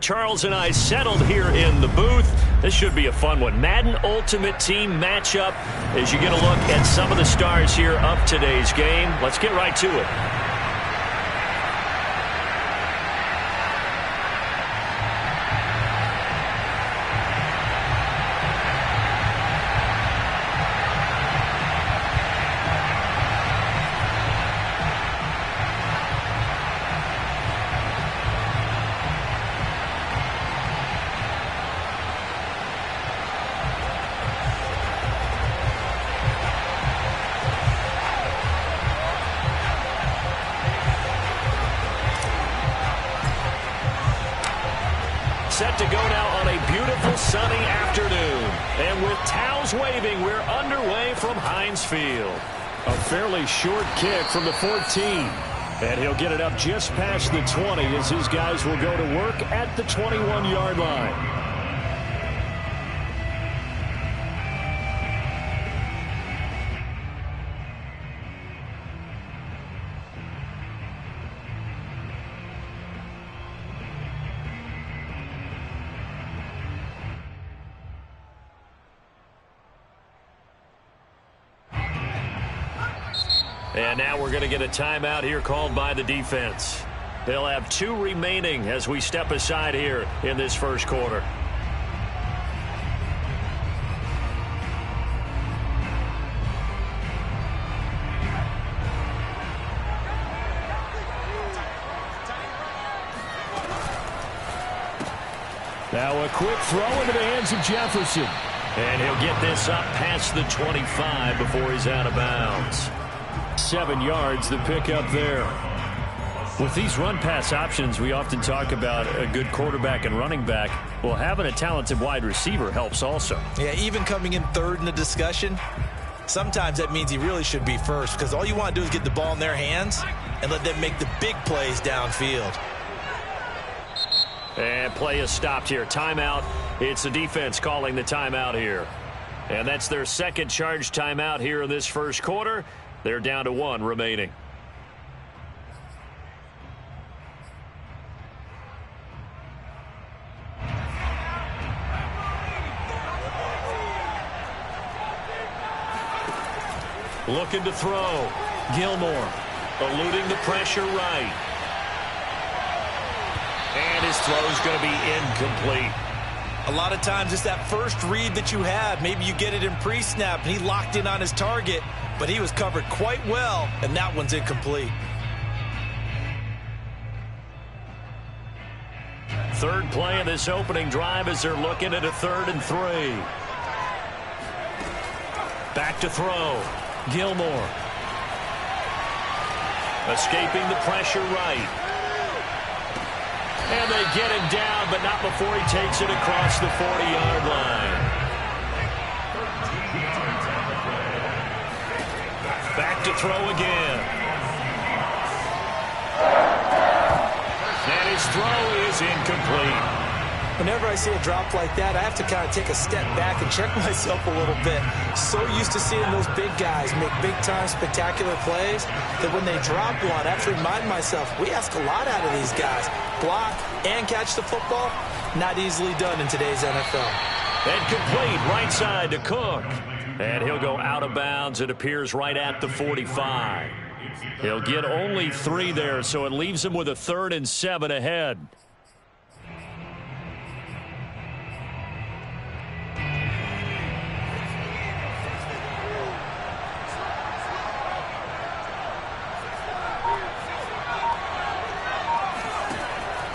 Charles and I settled here in the booth. This should be a fun one. Madden Ultimate Team matchup as you get a look at some of the stars here of today's game. Let's get right to it. Set to go now on a beautiful sunny afternoon. And with towels waving, we're underway from Heinz Field. A fairly short kick from the 14. And he'll get it up just past the 20 as his guys will go to work at the 21-yard line. And now we're going to get a timeout here called by the defense. They'll have 2 remaining as we step aside here in this first quarter. Now a quick throw into the hands of Jefferson. And he'll get this up past the 25 before he's out of bounds. 7 yards, the pickup there. With these run-pass options, we often talk about a good quarterback and running back. Well, having a talented wide receiver helps also. Yeah, even coming in third in the discussion, sometimes that means he really should be first because all you want to do is get the ball in their hands and let them make the big plays downfield. And play is stopped here. Timeout. It's the defense calling the timeout here. And that's their second charge timeout here in this first quarter. They're down to 1 remaining. Looking to throw. Gilmore eluding the pressure right. And his throw is going to be incomplete. A lot of times it's that first read that you have. Maybe you get it in pre-snap and he locked in on his target, but he was covered quite well, and that one's incomplete. Third play of this opening drive as they're looking at a 3rd and 3. Back to throw. Gilmore. Escaping the pressure right. And they get him down, but not before he takes it across the 40-yard line. Back to throw again. And his throw is incomplete. Whenever I see a drop like that, I have to kind of take a step back and check myself a little bit. So used to seeing those big guys make big-time spectacular plays that when they drop one, I have to remind myself, we ask a lot out of these guys. Block and catch the football, not easily done in today's NFL. And complete right side to Cook. And he'll go out of bounds. It appears right at the 45. He'll get only 3 there, so it leaves him with a 3rd and 7 ahead.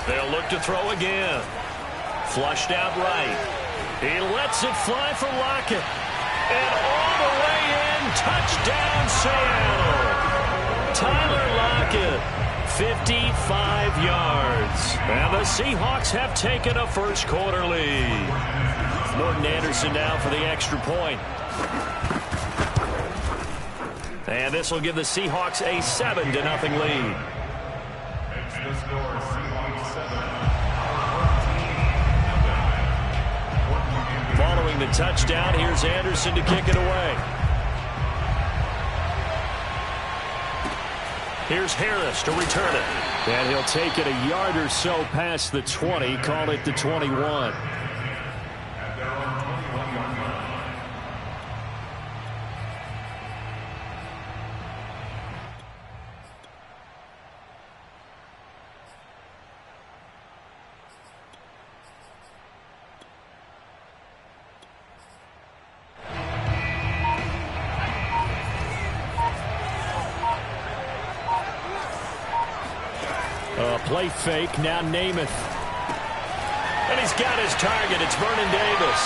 They'll look to throw again. Flushed out right. He lets it fly for Lockett. And all the way in, touchdown Seattle. Tyler Lockett, 55 yards. And the Seahawks have taken a first quarter lead. Morton Anderson now for the extra point. And this will give the Seahawks a 7-0 lead. Following the touchdown, here's Anderson to kick it away. Here's Harris to return it. And he'll take it a yard or so past the 20, call it the 21. Play fake, now Namath. And he's got his target. It's Vernon Davis.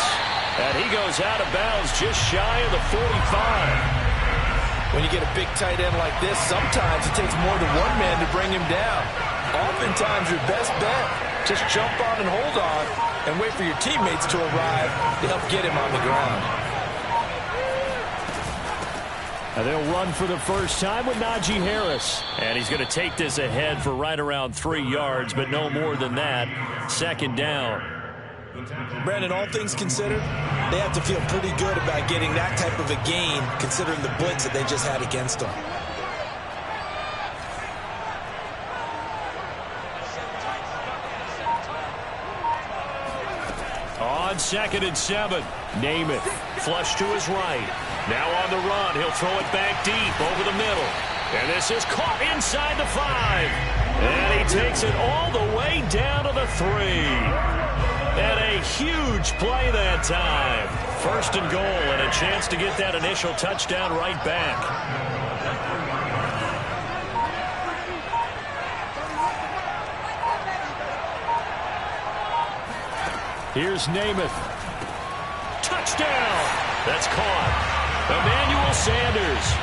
And he goes out of bounds just shy of the 45. When you get a big tight end like this, sometimes it takes more than one man to bring him down. Oftentimes your best bet, just jump on and hold on and wait for your teammates to arrive to help get him on the ground. And they'll run for the first time with Najee Harris. And he's going to take this ahead for right around 3 yards, but no more than that. Second down. Brandon, all things considered, they have to feel pretty good about getting that type of a gain, considering the blitz that they just had against them. On 2nd and 7. Namath. Flush to his right. Now on the run. He'll throw it back deep over the middle. And this is caught inside the 5. And he takes it all the way down to the 3. And a huge play that time. 1st and goal and a chance to get that initial touchdown right back. Here's Namath. Touchdown. That's caught. Emmanuel Sanders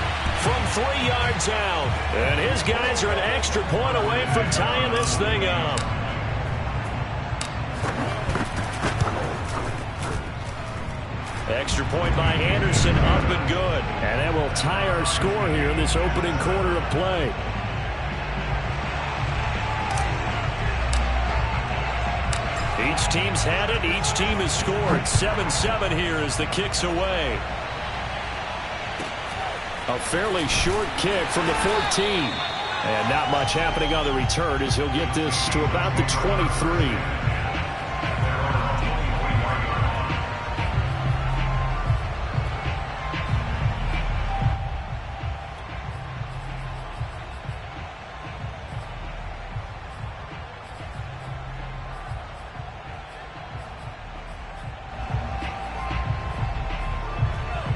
from 3 yards out. And his guys are an extra point away from tying this thing up. Extra point by Anderson, up and good. And that will tie our score here in this opening quarter of play. Each team's had it. Each team has scored. 7-7 here as the kick's away. A fairly short kick from the 14. And not much happening on the return as he'll get this to about the 23.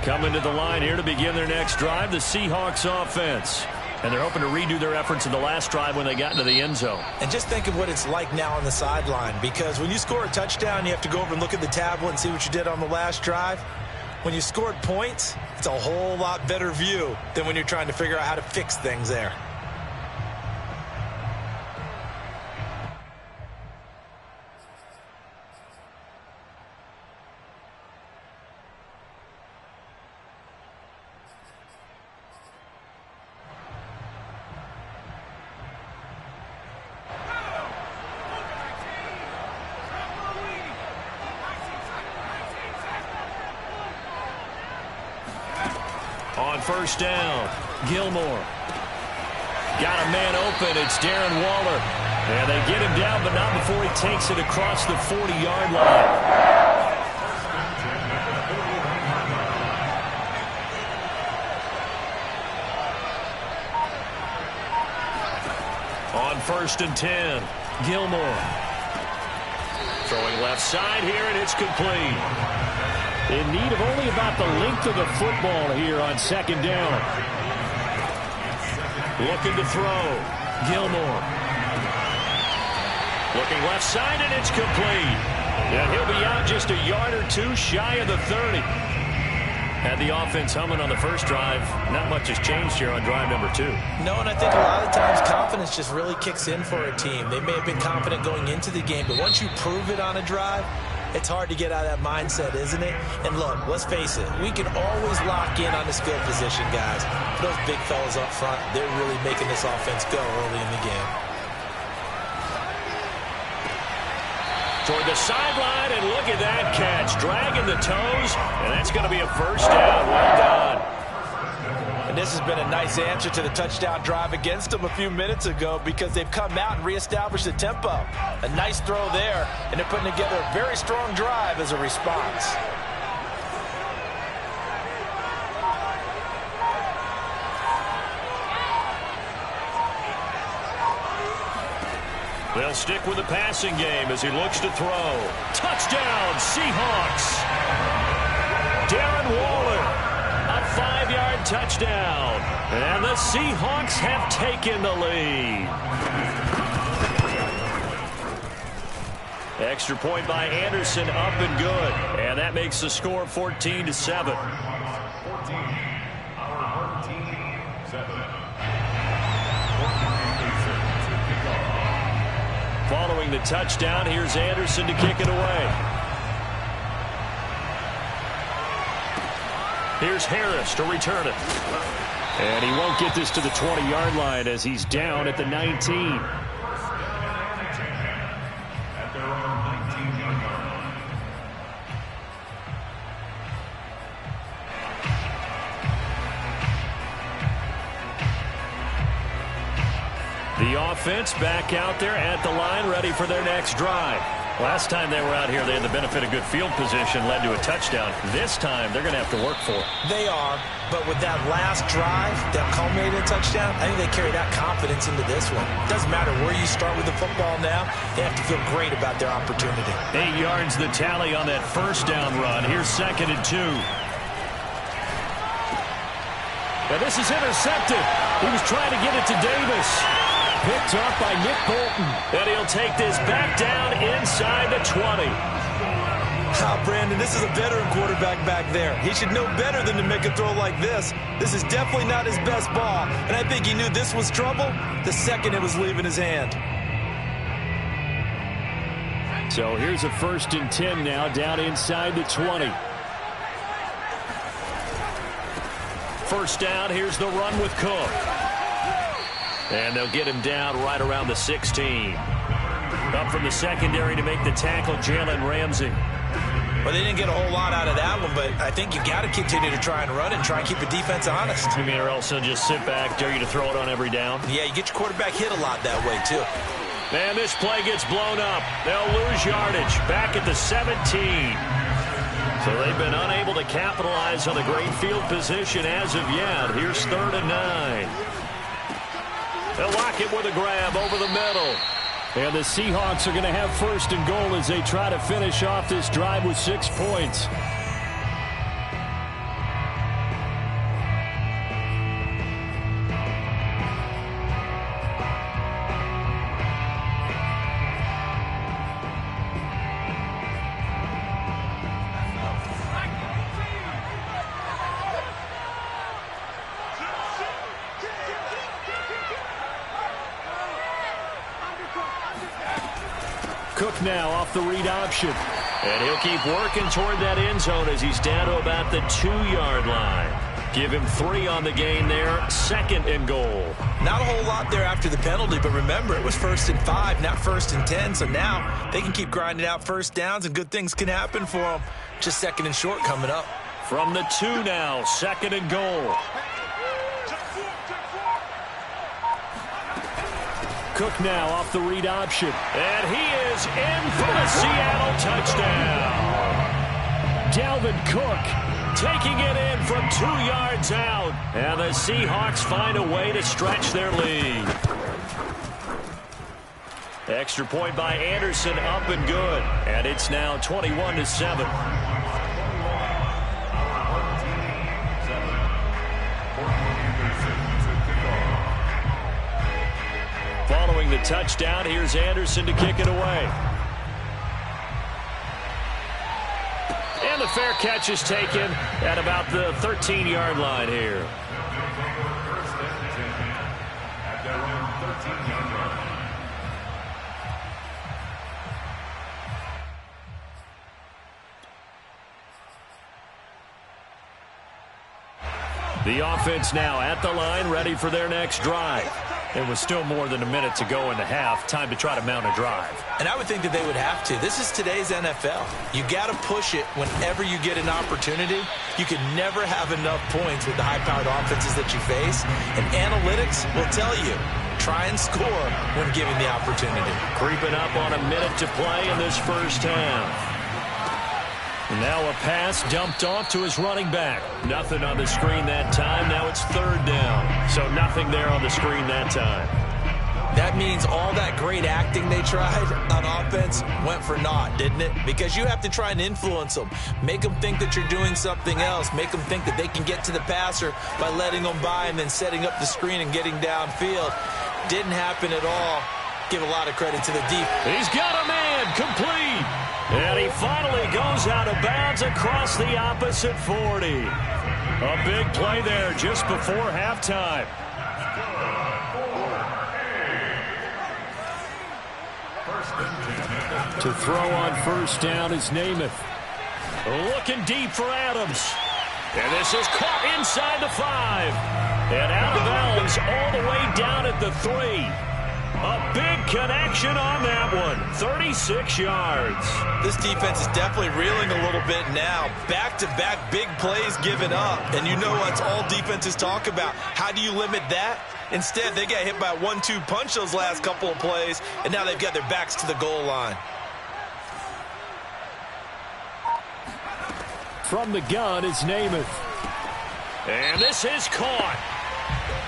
Coming to the line here to begin their next drive, the Seahawks offense. And they're hoping to redo their efforts in the last drive when they got into the end zone. And just think of what it's like now on the sideline, because when you score a touchdown, you have to go over and look at the tablet and see what you did on the last drive. When you scored points, it's a whole lot better view than when you're trying to figure out how to fix things there. On 1st down, Gilmore. Got a man open. It's Darren Waller. And they get him down, but not before he takes it across the 40-yard line. On 1st and 10, Gilmore. Throwing left side here, and it's complete. In need of only about the length of the football here on 2nd down. Looking to throw. Gilmore. Looking left side, and it's complete. And he'll be out just a yard or two shy of the 30. Had the offense humming on the first drive. Not much has changed here on drive number 2. No, and I think a lot of times confidence just really kicks in for a team. They may have been confident going into the game, but once you prove it on a drive, it's hard to get out of that mindset, isn't it? And look, let's face it, we can always lock in on this field position, guys. Those big fellas up front, they're really making this offense go early in the game. Toward the sideline, and look at that catch. Dragging the toes, and that's going to be a 1st down. Well done. And this has been a nice answer to the touchdown drive against them a few minutes ago because they've come out and reestablished the tempo. A nice throw there, and they're putting together a very strong drive as a response. They'll stick with the passing game as he looks to throw. Touchdown, Seahawks! Darren Waller, a 5-yard touchdown. And the Seahawks have taken the lead. Extra point by Anderson, up and good. And that makes the score 14-7. Following the touchdown, here's Anderson to kick it away. Here's Harris to return it. And he won't get this to the 20-yard line as he's down at the 19. The offense back out there at the line, ready for their next drive. Last time they were out here, they had the benefit of good field position, led to a touchdown. This time, they're going to have to work for it. They are, but with that last drive that culminated in a touchdown, I think they carry that confidence into this one. It doesn't matter where you start with the football now. They have to feel great about their opportunity. 8 yards the tally on that first down run. Here's 2nd and 2. And this is intercepted. He was trying to get it to Davis. Picked up by Nick Bolton. And he'll take this back down inside the 20. Brandon, this is a veteran quarterback back there. He should know better than to make a throw like this. This is definitely not his best ball. And I think he knew this was trouble the second it was leaving his hand. So here's a 1st and 10 now down inside the 20. First down, here's the run with Cook. And they'll get him down right around the 16. Up from the secondary to make the tackle, Jalen Ramsey. Well, they didn't get a whole lot out of that one, but I think you got to continue to try and run it and try and keep the defense honest. You mean or else he'll just sit back, dare you to throw it on every down? Yeah, you get your quarterback hit a lot that way, too. And this play gets blown up. They'll lose yardage back at the 17. So they've been unable to capitalize on the great field position as of yet. Here's 3rd and 9. They'll lock it with a grab over the middle. And the Seahawks are going to have 1st and goal as they try to finish off this drive with 6 points. Cook now off the read option. And he'll keep working toward that end zone as he's down to about the 2-yard line. Give him 3 on the gain there. 2nd and goal. Not a whole lot there after the penalty, but remember, it was 1st and 5, not 1st and 10. So now they can keep grinding out first downs and good things can happen for them. Just 2nd and short coming up. From the 2 now, 2nd and goal. Cook now off the read option. And he is in for the Seattle touchdown. Dalvin Cook taking it in from 2 yards out. And the Seahawks find a way to stretch their lead. Extra point by Anderson, up and good. And it's now 21-7. Following the touchdown, here's Anderson to kick it away. And the fair catch is taken at about the 13-yard line here. The offense now at the line, ready for their next drive. It was still more than a minute to go in the half. Time to try to mount a drive. And I would think that they would have to. This is today's NFL. You got to push it whenever you get an opportunity. You can never have enough points with the high-powered offenses that you face. And analytics will tell you, try and score when given the opportunity. Creeping up on a minute to play in this first half. Now a pass dumped off to his running back. Nothing on the screen that time. Now it's third down. So nothing there on the screen that time. That means all that great acting they tried on offense went for naught, didn't it? Because you have to try and influence them. Make them think that you're doing something else. Make them think that they can get to the passer by letting them by and then setting up the screen and getting downfield. Didn't happen at all. Give a lot of credit to the defense. He's got a man complete. And he finally goes out of bounds across the opposite 40. A big play there just before halftime. To throw on first down is Namath. Looking deep for Adams. And this is caught inside the 5. And out of bounds all the way down at the 3. A big connection on that one. 36 yards. This defense is definitely reeling a little bit now. Back-to-back big plays given up. And you know what all defenses talk about. How do you limit that? Instead, they got hit by a 1-2 punch those last couple of plays, and now they've got their backs to the goal line. From the gun is Namath. And this is caught.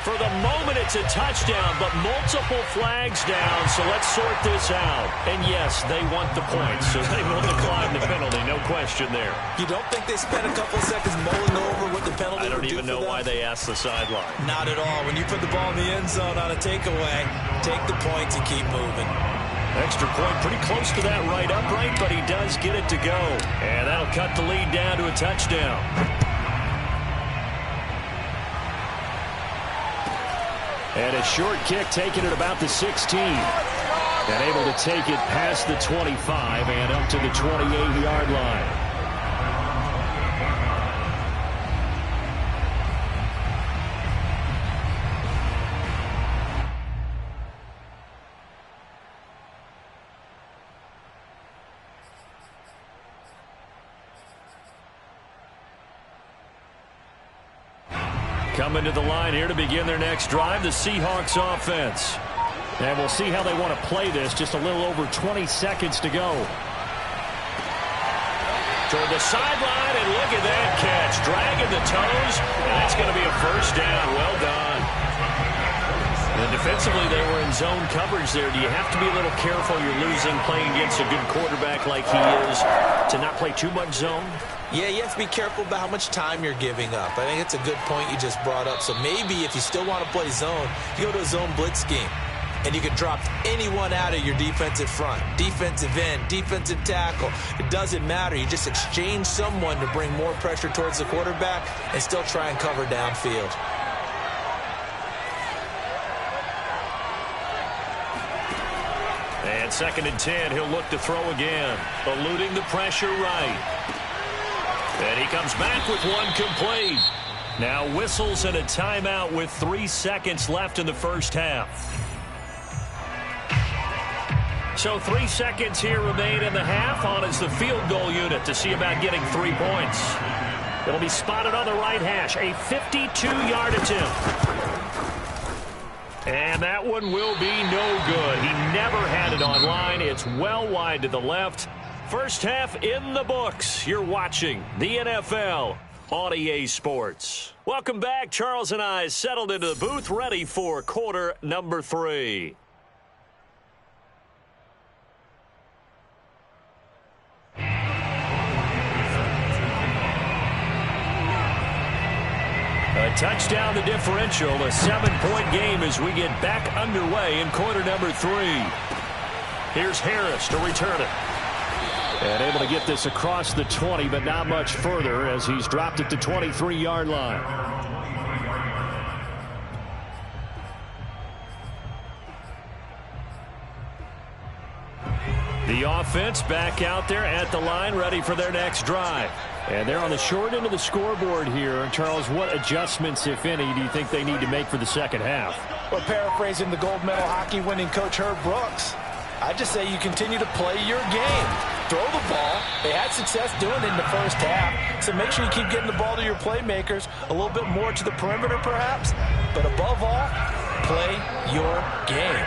For the moment, it's a touchdown, but multiple flags down, so let's sort this out. And yes, they want the points, so they will decline the penalty, no question there. You don't think they spent a couple of seconds mulling over what the penalty would do for them? I don't even know why they asked the sideline. Not at all. When you put the ball in the end zone on a takeaway, take the points and keep moving. Extra point pretty close to that right upright, but he does get it to go. And that'll cut the lead down to a touchdown. And a short kick taken at about the 16. And able to take it past the 25 and up to the 28-yard line. Coming to the line here to begin their next drive, the Seahawks offense. And we'll see how they want to play this. Just a little over 20 seconds to go. Toward the sideline, and look at that catch. Dragging the toes, and that's going to be a first down. Well done. And defensively, they were in zone coverage there. Do you have to be a little careful? You're losing playing against a good quarterback like he is to not play too much zone? Yeah, you have to be careful about how much time you're giving up. I think it's a good point you just brought up. So maybe if you still want to play zone, you go to a zone blitz scheme. And you can drop anyone out of your defensive front. Defensive end, defensive tackle. It doesn't matter. You just exchange someone to bring more pressure towards the quarterback and still try and cover downfield. And 2nd and 10, he'll look to throw again. Eluding the pressure right. And he comes back with one complete. Now whistles and a timeout with 3 seconds left in the first half. So 3 seconds here remain in the half. On is the field goal unit to see about getting 3 points. It'll be spotted on the right hash. A 52-yard attempt. And that one will be no good. He never had it on line. It's well wide to the left. First half in the books. You're watching the NFL on EA Sports. Welcome back. Charles and I settled into the booth, ready for quarter number 3. A touchdown the differential, a 7-point game as we get back underway in quarter number 3. Here's Harris to return it. And able to get this across the 20, but not much further as he's dropped at the 23-yard line. The offense back out there at the line, ready for their next drive. And they're on the short end of the scoreboard here. And, Charles, what adjustments, if any, do you think they need to make for the second half? Well, paraphrasing the gold medal hockey winning coach Herb Brooks, I just say you continue to play your game. Throw the ball. They had success doing it in the first half. So make sure you keep getting the ball to your playmakers, a little bit more to the perimeter perhaps. But above all, play your game.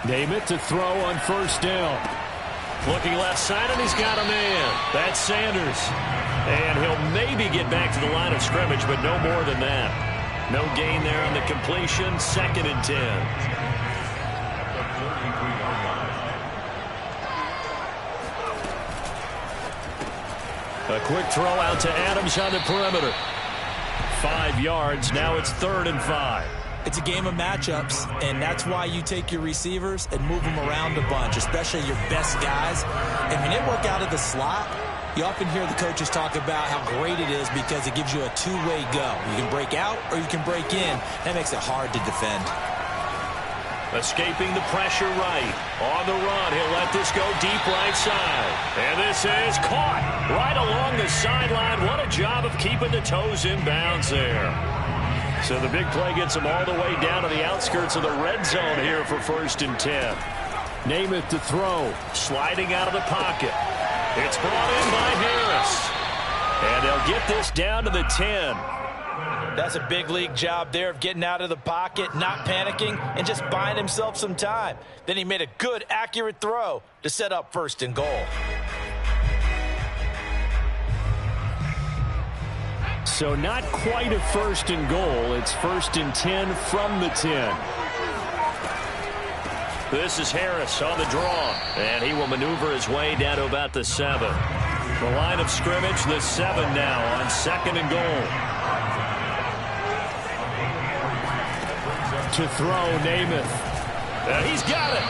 Namath to throw on first down. Looking left side, and he's got a man. That's Sanders. And he'll maybe get back to the line of scrimmage, but no more than that. No gain there on the completion. 2nd and 10. A quick throw out to Adams on the perimeter. 5 yards. Now it's 3rd and 5. It's a game of matchups, and that's why you take your receivers and move them around a bunch, especially your best guys. And when they work out of the slot, you often hear the coaches talk about how great it is because it gives you a two-way go. You can break out or you can break in. That makes it hard to defend. Escaping the pressure right. On the run, he'll let this go deep right side. And this is caught right along the sideline. What a job of keeping the toes in bounds there. So the big play gets them all the way down to the outskirts of the red zone here for 1st and 10. Namath to throw. Sliding out of the pocket. It's brought in by Harris. And they'll get this down to the 10. That's a big league job there of getting out of the pocket, not panicking, and just buying himself some time. Then he made a good, accurate throw to set up 1st and goal. So not quite a 1st and goal. It's 1st and 10 from the 10. This is Harris on the draw, and he will maneuver his way down to about the 7. The line of scrimmage, the 7 now on 2nd and goal. To throw, Namath. He's got it.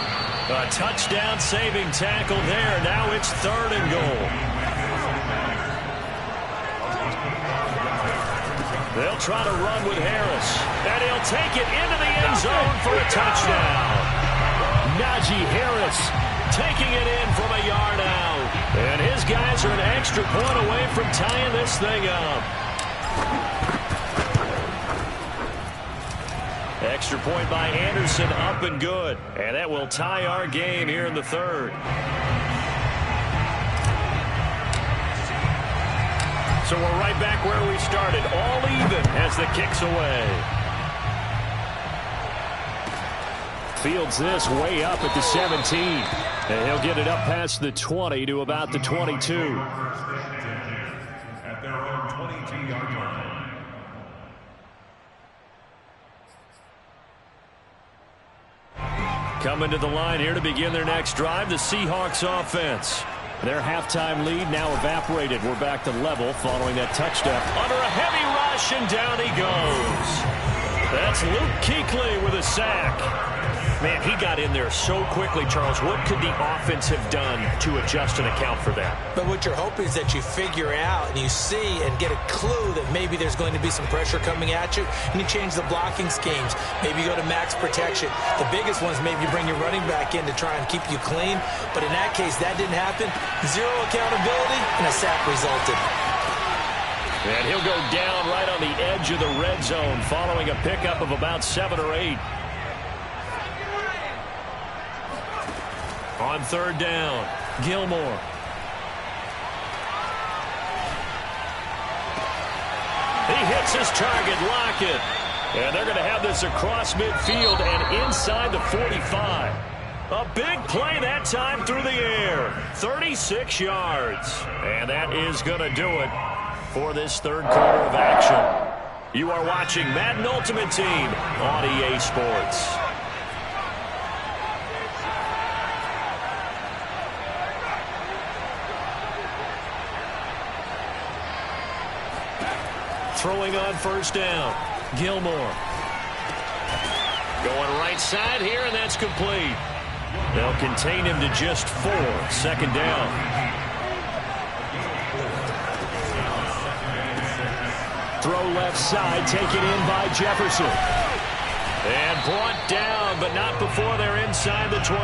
A touchdown-saving tackle there. Now it's 3rd and goal. They'll try to run with Harris. And he'll take it into the end zone for a touchdown. Najee Harris taking it in from a yard out. And his guys are an extra point away from tying this thing up. Extra point by Anderson, up and good. And that will tie our game here in the 3rd. So we're right back where we started, all even as the kick's away. Fields this way up at the 17. And he'll get it up past the 20 to about the 22. At their own 22-yard line. Coming to the line here to begin their next drive, the Seahawks offense. Their halftime lead now evaporated. We're back to level following that touchdown. Under a heavy rush, and down he goes. That's Luke Kuechly with a sack. Man, he got in there so quickly, Charles. What could the offense have done to adjust and account for that? But what you're hoping is that you figure out and you see and get a clue that maybe there's going to be some pressure coming at you, and you change the blocking schemes. Maybe you go to max protection. The biggest one is maybe you bring your running back in to try and keep you clean. But in that case, that didn't happen. Zero accountability, and a sack resulted. And he'll go down right on the edge of the red zone following a pickup of about 7 or 8. On 3rd down, Gilmore. He hits his target, Lockett. And they're going to have this across midfield and inside the 45. A big play that time through the air. 36 yards. And that is going to do it for this 3rd quarter of action. You are watching Madden Ultimate Team on EA Sports. Throwing on 1st down, Gilmore. Going right side here, and that's complete. They'll contain him to just 4. 2nd down. Throw left side, taken in by Jefferson. And brought down, but not before they're inside the 25.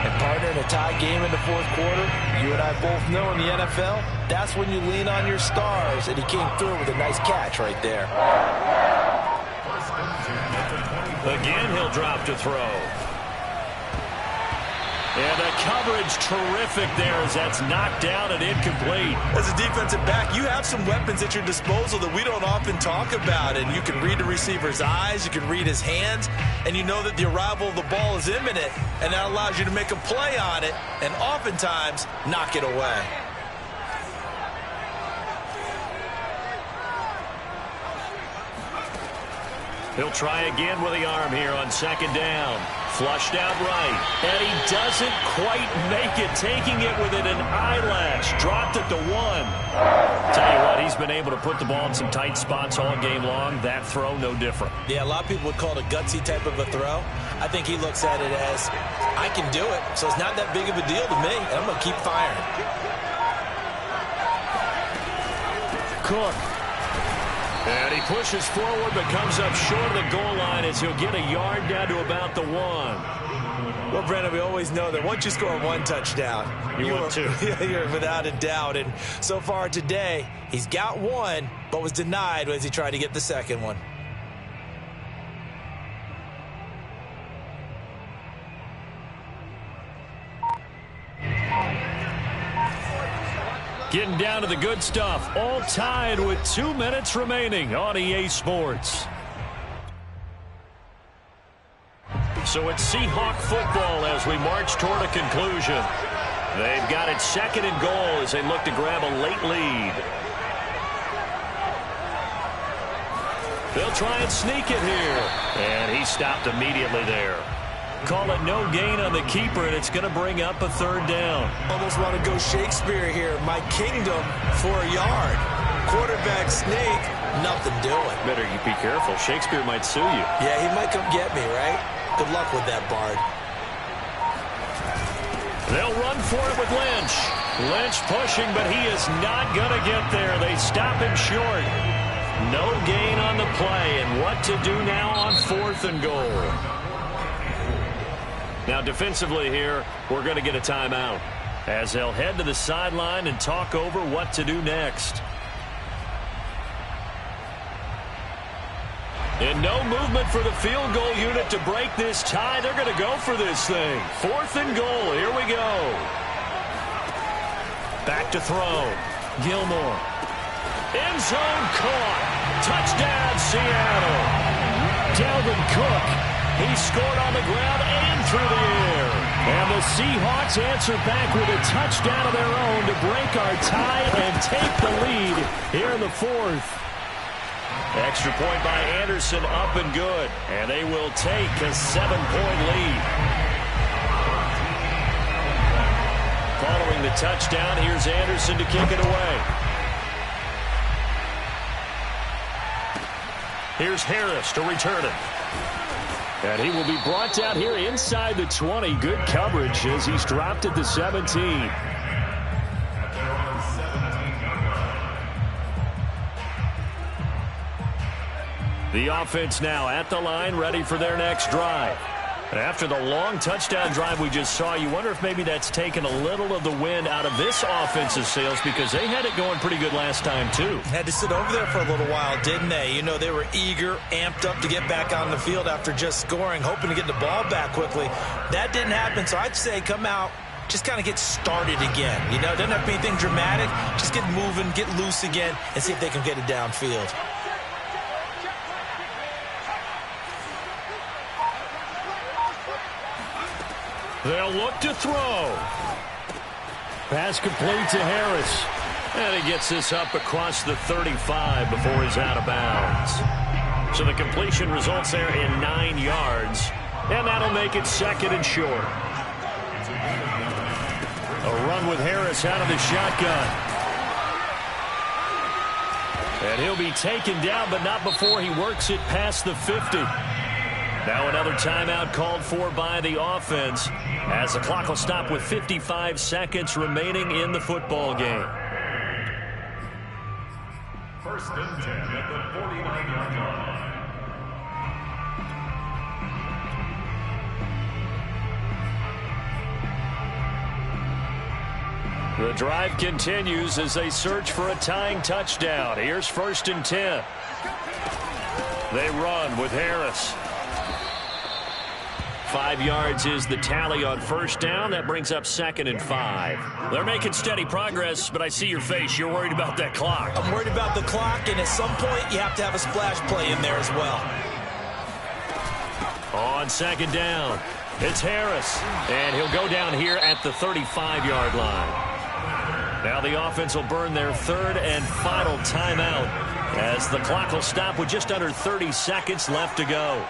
And partner, in a tie game in the fourth quarter, you and I both know in the NFL, that's when you lean on your stars, and he came through with a nice catch right there. Again, he'll drop to throw. And the coverage terrific there as that's knocked down and incomplete. As a defensive back, you have some weapons at your disposal that we don't often talk about. And you can read the receiver's eyes, you can read his hands, and you know that the arrival of the ball is imminent, and that allows you to make a play on it and oftentimes knock it away. He'll try again with the arm here on second down. Flushed out right. And he doesn't quite make it, taking it within an eyelash. Dropped it to 1. Tell you what, he's been able to put the ball in some tight spots all game long. That throw, no different. Yeah, a lot of people would call it a gutsy type of a throw. I think he looks at it as, I can do it, so it's not that big of a deal to me, and I'm going to keep firing. Cook. And he pushes forward but comes up short of the goal line as he'll get a yard down to about the 1. Well, Brandon, we always know that once you score one touchdown, you're without a doubt. And so far today, he's got one, but was denied as he tried to get the second one. Getting down to the good stuff. All tied with 2 minutes remaining on EA Sports. So it's Seahawk football as we march toward a conclusion. They've got it second and goal as they look to grab a late lead. They'll try and sneak it here. And he stopped immediately there. Call it no gain on the keeper, and it's going to bring up a third down. Almost want to go Shakespeare here. My kingdom for a yard. Quarterback sneak, nothing doing. Better you be careful. Shakespeare might sue you. Yeah, he might come get me, right? Good luck with that, Bard. They'll run for it with Lynch. Lynch pushing, but he is not going to get there. They stop him short. No gain on the play, and what to do now on 4th and goal. Now, defensively here, we're going to get a timeout as they'll head to the sideline and talk over what to do next. And no movement for the field goal unit to break this tie. They're going to go for this thing. 4th and goal. Here we go. Back to throw. Gilmore. End zone caught. Touchdown, Seattle. Dalvin Cook. He scored on the ground and through the air. And the Seahawks answer back with a touchdown of their own to break our tie and take the lead here in the 4th. Extra point by Anderson, up and good. And they will take a 7-point lead. Following the touchdown, here's Anderson to kick it away. Here's Harris to return it. And he will be brought down here inside the 20. Good coverage as he's dropped at the 17. The offense now at the line, ready for their next drive. After the long touchdown drive we just saw, you wonder if maybe that's taken a little of the wind out of this offensive sails because they had it going pretty good last time too. Had to sit over there for a little while, didn't they? You know, they were eager, amped up to get back on the field after just scoring, hoping to get the ball back quickly. That didn't happen, so I'd say come out, just kind of get started again. You know, it doesn't have to be anything dramatic. Just get moving, get loose again, and see if they can get it downfield. They'll look to throw. Pass complete to Harris. And he gets this up across the 35 before he's out of bounds. So the completion results there in 9 yards. And that'll make it 2nd and short. A run with Harris out of the shotgun. And he'll be taken down, but not before he works it past the 50. Now another timeout called for by the offense as the clock will stop with 55 seconds remaining in the football game. First and 10 at the 49-yard line. The drive continues as they search for a tying touchdown. Here's first and 10. They run with Harris. 5 yards is the tally on first down. That brings up second and 5. They're making steady progress, but I see your face. You're worried about that clock. I'm worried about the clock, and at some point, you have to have a splash play in there as well. On second down, it's Harris, and he'll go down here at the 35-yard line. Now the offense will burn their third and final timeout as the clock will stop with just under 30 seconds left to go.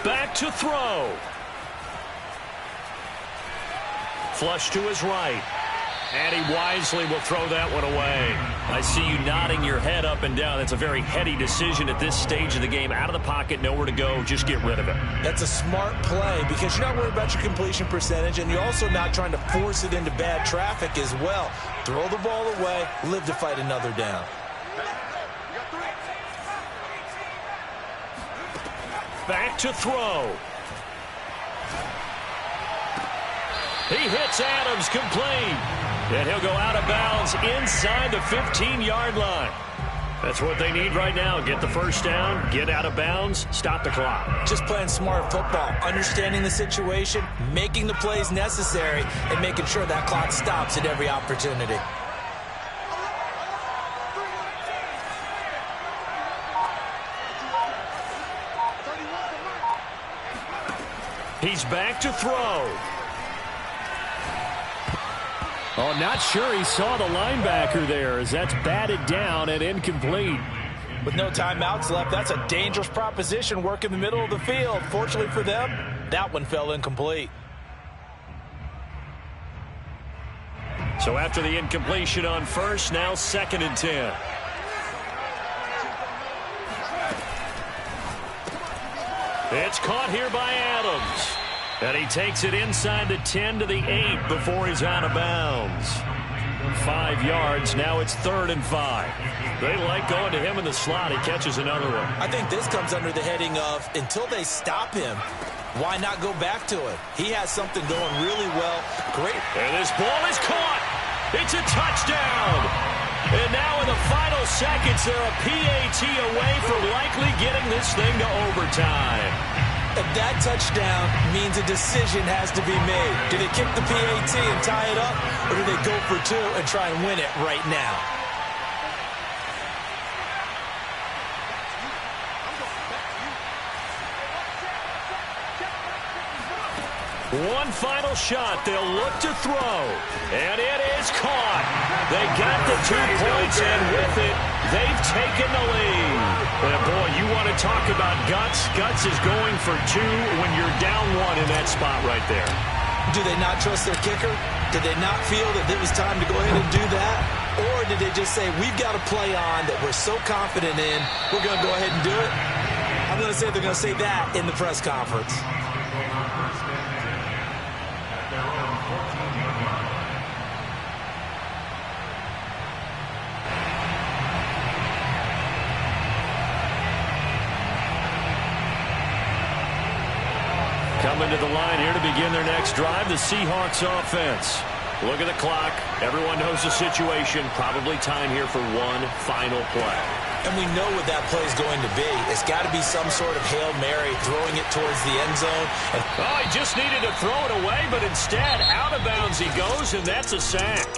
Back to throw. Flush to his right. And he wisely will throw that one away. I see you nodding your head up and down. That's a very heady decision at this stage of the game. Out of the pocket, nowhere to go. Just get rid of it. That's a smart play because you're not worried about your completion percentage, and you're also not trying to force it into bad traffic as well. Throw the ball away, live to fight another down. Back to throw. He hits Adams complete. And he'll go out of bounds inside the 15-yard line. That's what they need right now. Get the first down, get out of bounds, stop the clock. Just playing smart football, understanding the situation, making the plays necessary, and making sure that clock stops at every opportunity. He's back to throw. Oh, not sure he saw the linebacker there as that's batted down and incomplete. With no timeouts left, that's a dangerous proposition, work in the middle of the field. Fortunately for them, that one fell incomplete. So after the incompletion on first, now second and 10. It's caught here by Adams. And he takes it inside the 10 to the 8 before he's out of bounds. 5 yards. Now it's third and 5. They like going to him in the slot. He catches another one. I think this comes under the heading of until they stop him, why not go back to it? He has something going really well. Great. And this ball is caught. It's a touchdown. And now in the final seconds, they're a PAT away from likely getting this thing to overtime. If that touchdown means a decision has to be made. Do they kick the PAT and tie it up, or do they go for two and try and win it right now? One final shot. They'll look to throw. And it is caught. They got the 2 points, and with it, they've taken the lead. And boy, you want to talk about guts. Guts is going for 2 when you're down 1 in that spot right there. Do they not trust their kicker? Did they not feel that it was time to go ahead and do that? Or did they just say, we've got a play on that we're so confident in, we're going to go ahead and do it? I'm going to say they're going to say that in the press conference. Coming to the line here to begin their next drive, the Seahawks offense. Look at the clock. Everyone knows the situation. Probably time here for one final play. And we know what that play is going to be. It's got to be some sort of Hail Mary, throwing it towards the end zone. Oh, he just needed to throw it away, but instead, out of bounds he goes, and that's a sack.